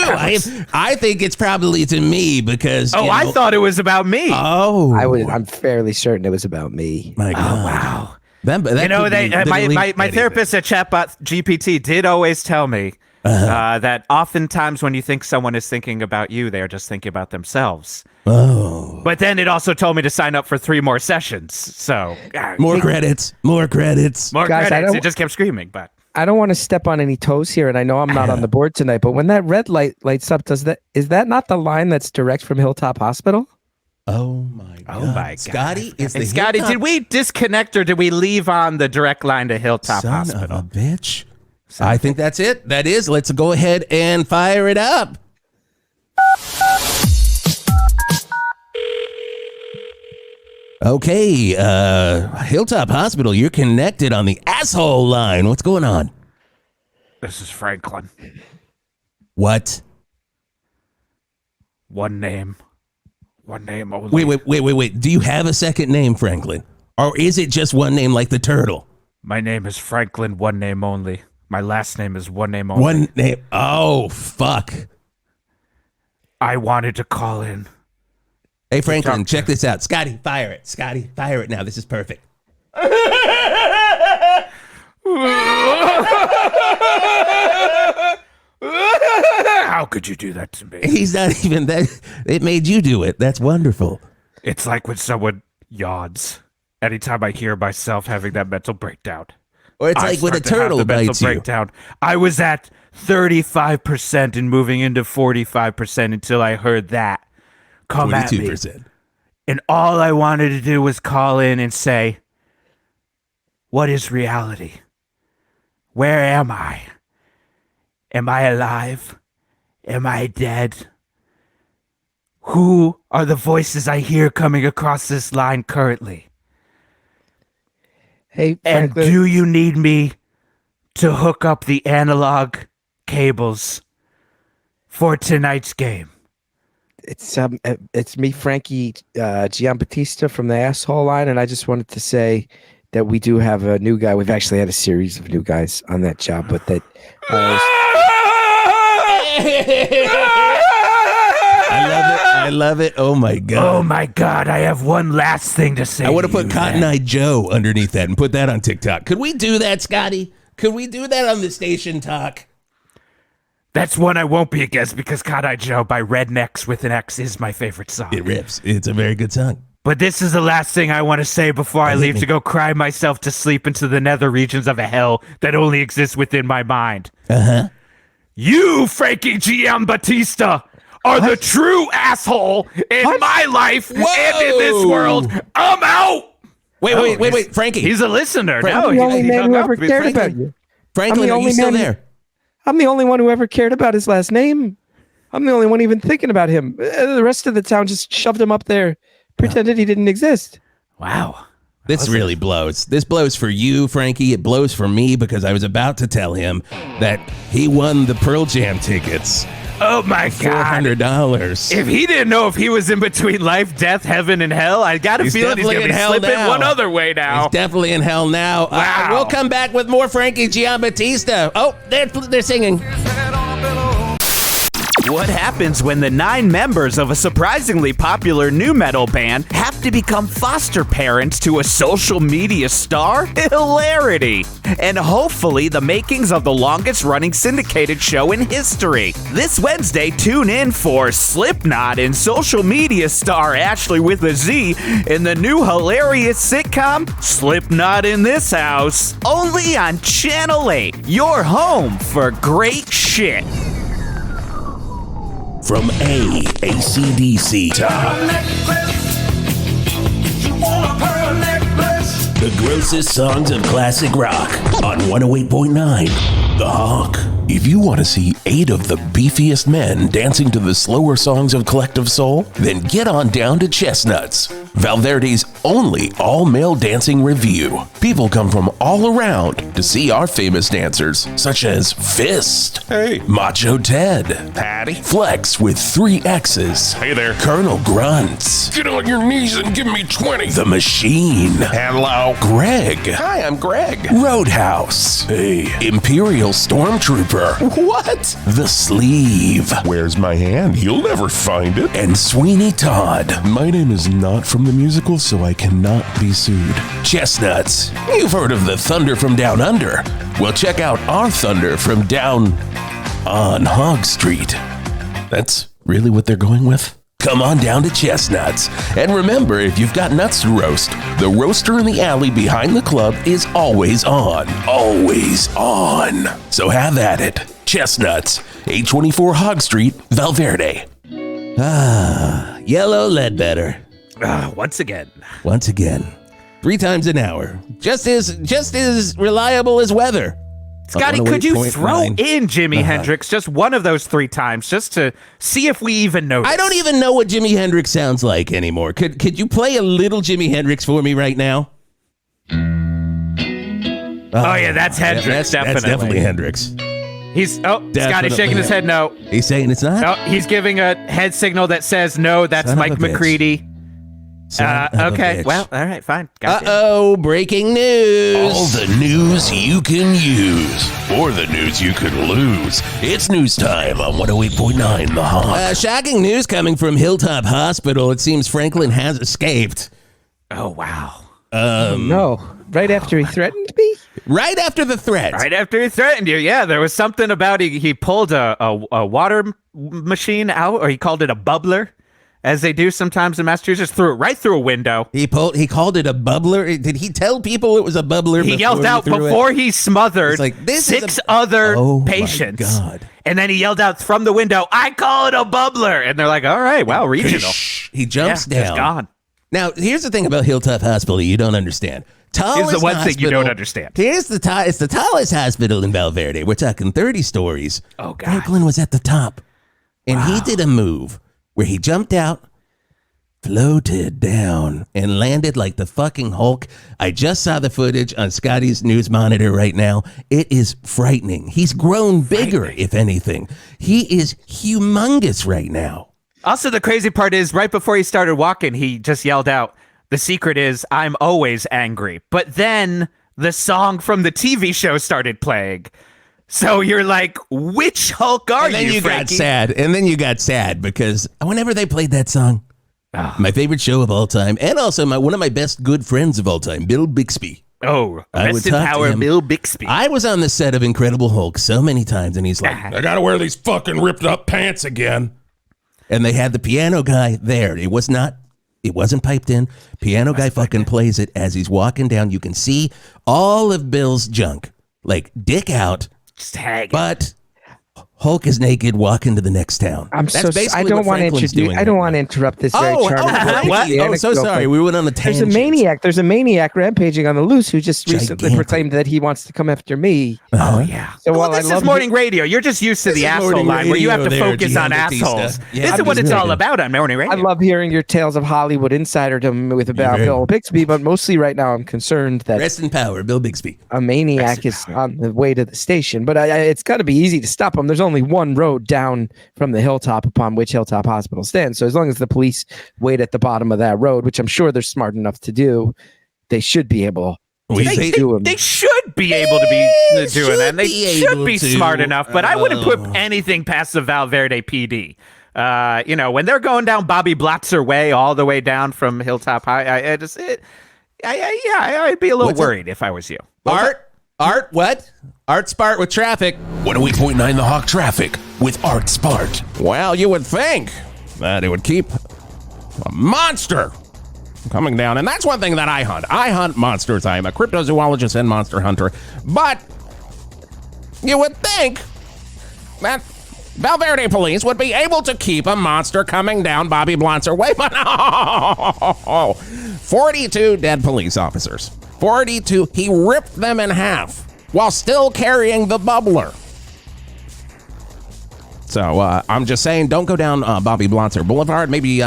I think it's probably to me because. I thought it was about me. Oh, I'm fairly certain it was about me. My God. Oh, wow. That My therapist at Chatbot GPT did always tell me that oftentimes when you think someone is thinking about you, they are just thinking about themselves. Oh. But then it also told me to sign up for 3 more sessions. So more credits. Guys, It just kept screaming. But I don't want to step on any toes here, and I know I'm not on the board tonight. But when that red light lights up, is that not the line that's direct from Hilltop Hospital? Oh my God. Scotty is the Scotty, Hilltop- did we disconnect or did we leave on the direct line to Hilltop Son Hospital? of a bitch. I think that's it. That is. Let's go ahead and fire it up. Okay, Hilltop Hospital, you're connected on the asshole line. What's going on? This is Franklin. What? One name only. Wait. Do you have a second name, Franklin? Or is it just one name like the turtle? My name is Franklin, one name only. My last name is one name only. One name. Oh, fuck. I wanted to call in. Hey, Franklin, check this out. Scotty, fire it. Scotty, fire it now. This is perfect. How could you do that to me? He's not even that. It made you do it. That's wonderful. It's like when someone yawns. Anytime I hear myself having that mental breakdown. Or it's like when a turtle bites you. Breakdown. I was at 35% and moving into 45% until I heard that come 42%. at me. And all I wanted to do was call in and say, what is reality? Where am I? Am I alive? Am I dead? Who are the voices I hear coming across this line currently? Hey, and Franklin. do you need me to hook up the analog cables for tonight's game? It's me, Frankie Giambatista from the asshole line, and I just wanted to say that we do have a new guy. We've actually had a series of new guys on that job, but that I love it. Oh my God. Oh my God. I have one last thing to say. I would have put Cotton Eye Joe underneath that and put that on TikTok. Could we do that, Scotty? Could we do that on the station talk? That's one I won't be against because Cotton Eye Joe by Rednecks with an X is my favorite song. It rips. It's a very good song. But this is the last thing I want to say before I leave to go cry myself to sleep into the nether regions of a hell that only exists within my mind. Uh-huh. You, Frankie Giambatista, are the true asshole in my life and in this world. I'm out. Wait, Frankie. He's a listener. I'm the only man who ever cared about you. Franklin, are you still there? I'm the only one who ever cared about his last name. I'm the only one even thinking about him. The rest of the town just shoved him up there, pretended he didn't exist. Wow. This really blows. This blows for you, Frankie. It blows for me because I was about to tell him that he won the Pearl Jam tickets. Oh my God. $400. If he didn't know if he was in between life, death, heaven, and hell, I got a feeling he's going to be slipping one other way now. He's definitely in hell now. Wow. We'll come back with more Frankie Giambatista. Oh, they're singing. What happens when the 9 members of a surprisingly popular nu metal band have to become foster parents to a social media star? Hilarity! And hopefully the makings of the longest running syndicated show in history. This Wednesday, tune in for Slipknot and social media star Ashley with a Z in the new hilarious sitcom Slipknot in This House. Only on Channel 8, your home for great shit. From AC/DC. The grossest songs of classic rock on 108.9 The Hawk. If you want to see 8 of the beefiest men dancing to the slower songs of Collective Soul, then get on down to Chestnuts, Val Verde's only all-male dancing review. People come from all around to see our famous dancers, such as Fist, Hey. Macho Ted, Patty. Flex with 3 X's, Hey there. Colonel Grunts, Get on your knees and give me 20. The Machine, Hello. Greg, Hi, I'm Greg. Roadhouse, hey, Imperial Stormtrooper, What? The Sleeve, Where's my hand? You'll never find it. and Sweeney Todd. My name is not from the musical, so I cannot be sued. Chestnuts. You've heard of the Thunder from Down Under. Well, check out our Thunder from Down on Hog Street. That's really what they're going with? Come on down to Chestnuts. And remember, if you've got nuts to roast, the roaster in the alley behind the club is always on. Always on. So have at it. Chestnuts, 824 Hog Street, Val Verde. Yellow Ledbetter. Once again. Once again. 3 times an hour. Just as reliable as weather. Scotty, could you throw in Jimi Hendrix just one of those 3 times just to see if we even notice? I don't even know what Jimi Hendrix sounds like anymore. Could you play a little Jimi Hendrix for me right now? Oh, yeah, that's Hendrix, definitely. That's definitely Hendrix. Scotty's shaking his head no. He's saying it's not? Oh, he's giving a head signal that says no, that's Son of Mike a bitch. McCready. Son of a Okay, bitch. well, all right, fine. Gotcha. Uh-oh, breaking news. All the news you can use, or the news you could lose. It's news time on 108.9 The Hawk. Shocking news coming from Hilltop Hospital. It seems Franklin has escaped. Oh, wow. No. Right after he threatened me? Right after the threat. Right after he threatened you, yeah, there was something about he pulled a water machine out, or he called it a bubbler, as they do sometimes in Massachusetts, threw it right through a window. He called it a bubbler. Did he tell people it was a bubbler? He yelled out before he smothered this 6 other Oh, patients. My God. And then he yelled out from the window, "I call it a bubbler." And they're like, "All right, wow, regional." He jumps Yeah, down. it's gone. Now, here's the thing about Hilltop Hospital you don't understand. Here's the one thing you don't understand. It's the tallest hospital in Val Verde. We're talking 30 stories. Oh, God. Franklin was at the top. And he did a move where he jumped out, floated down, and landed like the fucking Hulk. I just saw the footage on Scotty's news monitor right now. It is frightening. He's grown bigger, if anything. He is humongous right now. Also, the crazy part is right before he started walking, he just yelled out, "The secret is I'm always angry." But then the song from the TV show started playing. So you're like, which Hulk are you, And then you got Frankie? sad. And then you got sad because whenever they played that song, my favorite show of all time, and also one of my best good friends of all time, Bill Bixby. Oh, I would rest in talk to power, him. Bill Bixby. I was on the set of Incredible Hulk so many times, and he's like, I gotta wear these fucking ripped up pants again. and they had the piano guy there. It wasn't piped in. Piano guy fucking plays it as he's walking down. You can see all of Bill's junk, like dick out, Just hang. but Hulk is naked walking to the next town. I don't want to interrupt this very charming. What? Oh, so sorry. We went on a tangent. There's a maniac rampaging on the loose who just recently proclaimed that he wants to come after me. Oh, yeah. So well, this is morning radio. You're just used to the asshole line where you have to focus on assholes. Yeah, this is what it's all about on morning radio. I love hearing your tales of Hollywood insiderdom about Bill Bixby, but mostly right now I'm concerned that rest in power, Bill Bixby. A maniac is on the way to the station, but it's got to be easy to stop him. There's only one road down from the hilltop upon which Hilltop Hospital stands. So as long as the police wait at the bottom of that road, which I'm sure they're smart enough to do, they should be able They should be able to be doing that. They should be smart enough, but I wouldn't put anything past the Val Verde PD. When they're going down Bobby Blotzer Way all the way down from Hilltop High, I'd be a little worried if I was you. Art, what? Art Spart with traffic. 108.9 The Hawk traffic with Art Spart. Well, you would think that it would keep a monster coming down. And that's one thing that I hunt. I hunt monsters. I am a cryptozoologist and monster hunter. But you would think that Val Verde police would be able to keep a monster coming down Bobby Blotzer Way. But no! 42 dead police officers. 42. He ripped them in half. while still carrying the bubbler. So I'm just saying, don't go down Bobby Blotzer Boulevard. Maybe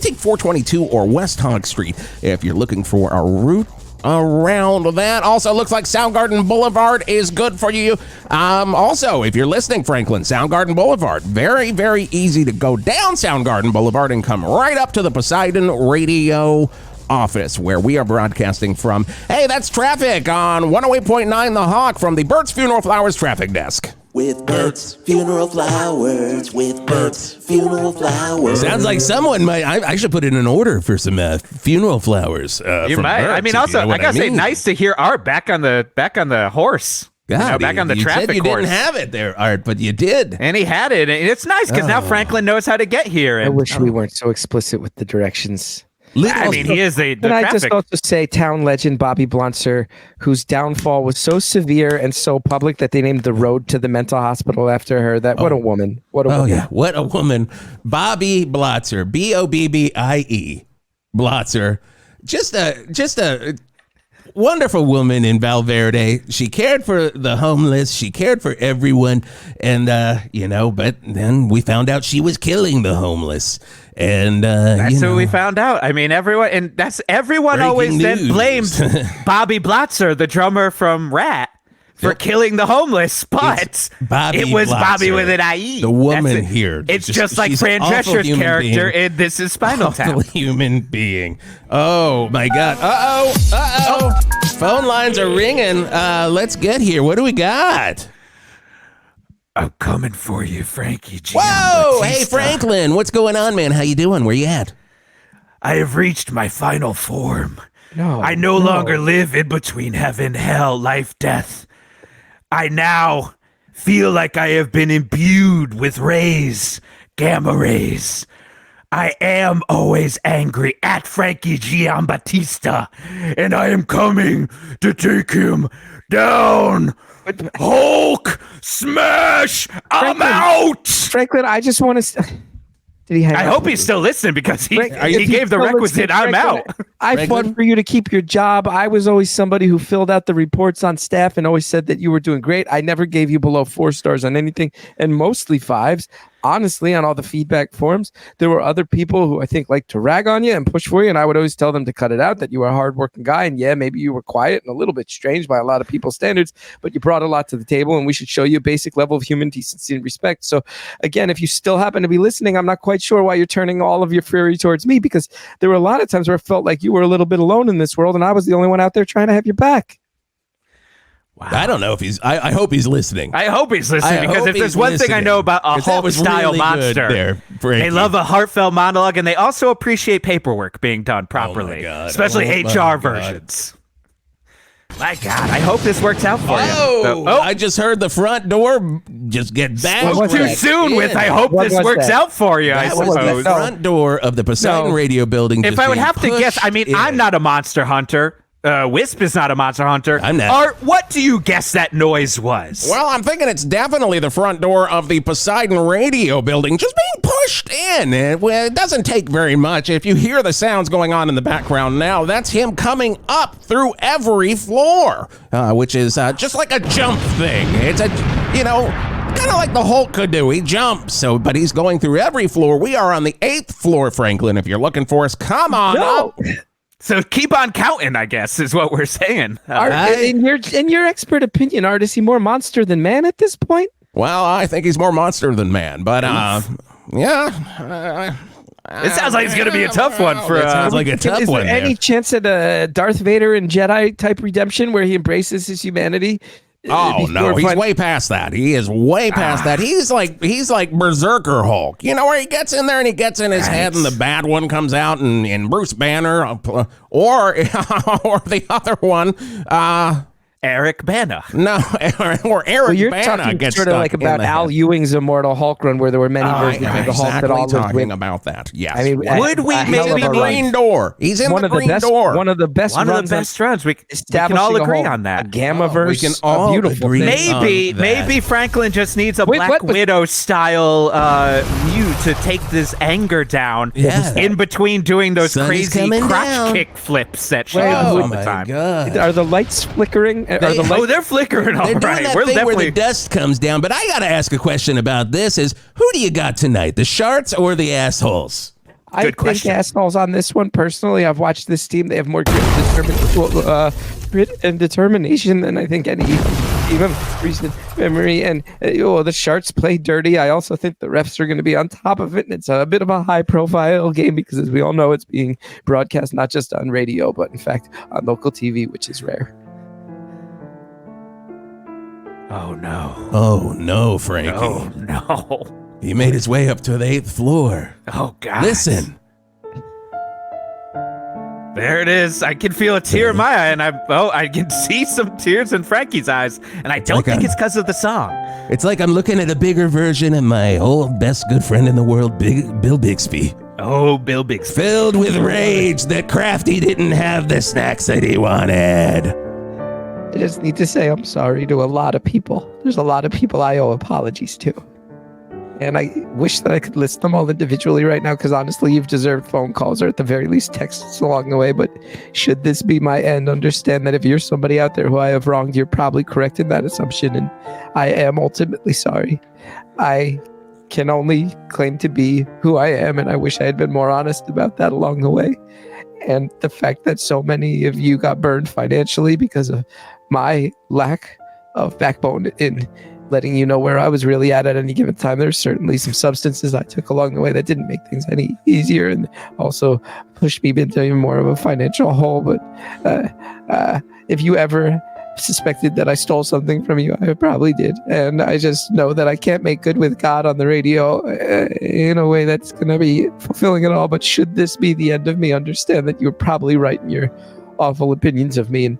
take 422 or West Hog Street if you're looking for a route around that. Also, looks like Soundgarden Boulevard is good for you. Also, if you're listening, Franklin, Soundgarden Boulevard, very, very easy to go down Soundgarden Boulevard and come right up to the Poseidon Radio office where we are broadcasting from. Hey, that's traffic on 108.9 The Hawk from the Bert's Funeral Flowers traffic desk. With Bert's Funeral Flowers, with Bert's Funeral Flowers. Sounds like someone might. I should put in an order for some funeral flowers. You might. Bert's, I mean, also, I gotta say, nice to hear Art back on the horse. God, back on the traffic said you horse. didn't have it there, Art, but you did. And he had it. And it's nice because now Franklin knows how to get here. And, I wish we weren't so explicit with the directions. I mean, he is the Can I just also say town legend Bobby Blotzer, whose downfall was so severe and so public that they named the road to the mental hospital after her. What a woman. What a woman. Yeah, what a woman. Bobby Blotzer, Bobbie Blotzer. Just a wonderful woman in Val Verde. She cared for the homeless. She cared for everyone. And, but then we found out she was killing the homeless. And that's what we found out. I mean, everyone always then blamed Bobby Blotzer, the drummer from Rat, for killing the homeless, but it was Blotzer, Bobby with an IE. The woman here. It's just like Fran Drescher's character in This Is Spinal Tap. Human being. Oh, my God. Uh-oh. Phone lines are ringing. Let's get here. What do we got? I'm coming for you, Frankie Giambattista. Whoa! Hey, Franklin. What's going on, man? How you doing? Where you at? I have reached my final form. I no longer live in between heaven, hell, life, death. I now feel like I have been imbued with rays, gamma rays. I am always angry at Frankie Giambattista, and I am coming to take him down. Hulk smash! I'm out! Franklin, I just want to... Did he hang I hope he's still listening because he gave the requisite I'm out. I fought for you to keep your job. I was always somebody who filled out the reports on staff and always said that you were doing great. I never gave you below 4 stars on anything and mostly 5s. Honestly, on all the feedback forums, there were other people who I think like to rag on you and push for you. And I would always tell them to cut it out, that you were a hardworking guy. And yeah, maybe you were quiet and a little bit strange by a lot of people's standards, but you brought a lot to the table and we should show you a basic level of human decency and respect. So again, if you still happen to be listening, I'm not quite sure why you're turning all of your fury towards me, because there were a lot of times where I felt like you were a little bit alone in this world and I was the only one out there trying to have your back. Wow. I don't know if he's... I hope he's listening. I hope he's listening, because if there's one thing I know about a Hulk-style monster, they love a heartfelt monologue, and they also appreciate paperwork being done properly, especially HR versions. My God, I hope this works out for you. I just heard the front door just get back. Too soon with I hope this works out for you, I suppose. The front door of the Poseidon Radio building. If I would have to guess, I mean, I'm not a monster hunter. Wisp is not a monster hunter. I'm not. Art, what do you guess that noise was? Well, I'm thinking it's definitely the front door of the Poseidon Radio building just being pushed in. It doesn't take very much. If you hear the sounds going on in the background now, that's him coming up through every floor, which is just like a jump thing. It's kind of like the Hulk could do. He jumps, but he's going through every floor. We are on the 8th floor, Franklin. If you're looking for us, come on up. So keep on counting, I guess, is what we're saying. In your expert opinion, Art, is he more monster than man at this point? Well, I think he's more monster than man, but yeah. It sounds like it's going to be a tough one for. It sounds like a tough one. Is there any chance at a Darth Vader and Jedi type redemption where he embraces his humanity? Oh no, he's way past that. He is way past that. He's like Berserker Hulk. You know, where he gets in there and he gets in his head and the bad one comes out and Bruce Banner or the other one. Eric Bana. No, or Eric you're Bana talking gets sort of like about Al Ewing's Immortal Hulk run, where there were many versions of the Hulk that all lived talking about that. Yes. I mean, would we maybe Green Door? He's in the Green Door. One of the best runs. We can all agree on that. A Gamma-verse. We can all agree. Maybe Franklin just needs a Black Widow style mute to take this anger down in between doing those crazy crotch kick flips that she does all the time. God. Are the lights flickering? they're flickering all They're doing right. that We're thing definitely... where the dust comes down. But I got to ask a question about this is, who do you got tonight, the Sharts or the Assholes? I think Assholes on this one. Personally, I've watched this team. They have more grit and determination than I think any team of recent memory. And the Sharts play dirty. I also think the refs are going to be on top of it. And it's a bit of a high-profile game because, as we all know, it's being broadcast not just on radio, but in fact on local TV, which is rare. Oh, no. Oh, no, Frankie. Oh, no. He made his way up to the 8th floor. Oh, God. Listen. There it is. I can feel a tear in my eye, and I can see some tears in Frankie's eyes, and I don't think it's because of the song. It's like I'm looking at a bigger version of my old best good friend in the world, Bill Bixby. Oh, Bill Bixby. Filled with rage that Crafty didn't have the snacks that he wanted. I just need to say I'm sorry to a lot of people. There's a lot of people I owe apologies to. And I wish that I could list them all individually right now, because honestly, you've deserved phone calls or at the very least texts along the way. But should this be my end, understand that if you're somebody out there who I have wronged, you're probably correct in that assumption. And I am ultimately sorry. I can only claim to be who I am. And I wish I had been more honest about that along the way. And the fact that so many of you got burned financially because of my lack of backbone in letting you know where I was really at any given time. There's certainly some substances I took along the way that didn't make things any easier and also pushed me into even more of a financial hole. But if you ever suspected that I stole something from you, I probably did. And I just know that I can't make good with God on the radio in a way that's going to be fulfilling at all. But should this be the end of me, understand that you're probably right in your awful opinions of me. And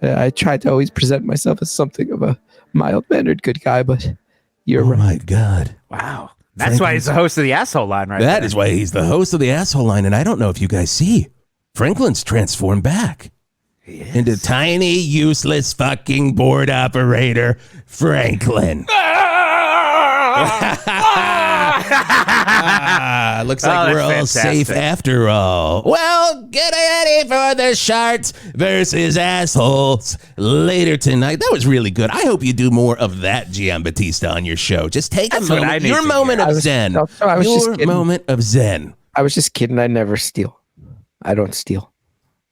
I try to always present myself as something of a mild-mannered good guy, but you're right. Oh, my God. Wow. That's why he's the host of the Asshole Line right That there. is why he's the host of the Asshole Line, and I don't know if you guys see. Franklin's transformed back into tiny, useless fucking board operator Franklin. Looks like we're all fantastic. safe after all. Well, get ready for the Sharts versus Assholes later tonight. That was really good. I hope you do more of that, Giambattista, on your show. Just take a moment, your moment of zen. Your moment of zen. I was just kidding. I never steal. I don't steal.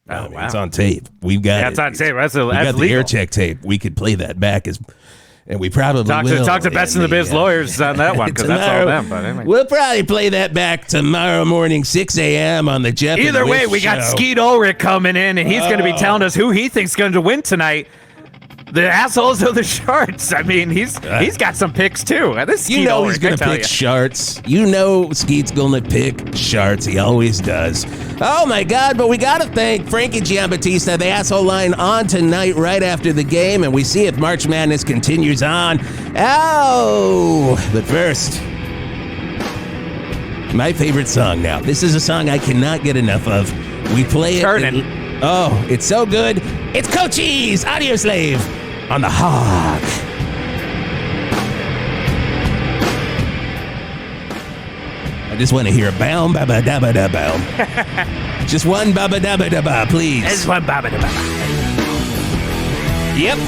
Oh, wow. It's on tape. We've got it. It's on tape. That's we got the legal. air check tape. We could play that back and we probably will. Talk to Best in the Biz lawyers on that one, because that's all them. But anyway. We'll probably play that back tomorrow morning, 6 a.m. on the Geoff and Whisp Either way, we got show. Skeet Ulrich coming in, and he's going to be telling us who he thinks going to win tonight. The Assholes or the Sharts. I mean, he's got some picks too. This Skeet you know Ulrich, he's going to pick Sharts. You know Skeet's going to pick Sharts. He always does. Oh, my God. But we got to thank Frankie Giambattista, the Asshole Line, on tonight right after the game. And we see if March Madness continues on. Oh, but first, my favorite song now. This is a song I cannot get enough of. We play it. Oh, it's so good. It's Cochise, Audio Slave, on the Hog. I just want to hear bound, ba ba da ba da bound. Just one ba ba da ba da ba, please. Just one ba ba da ba. Yep.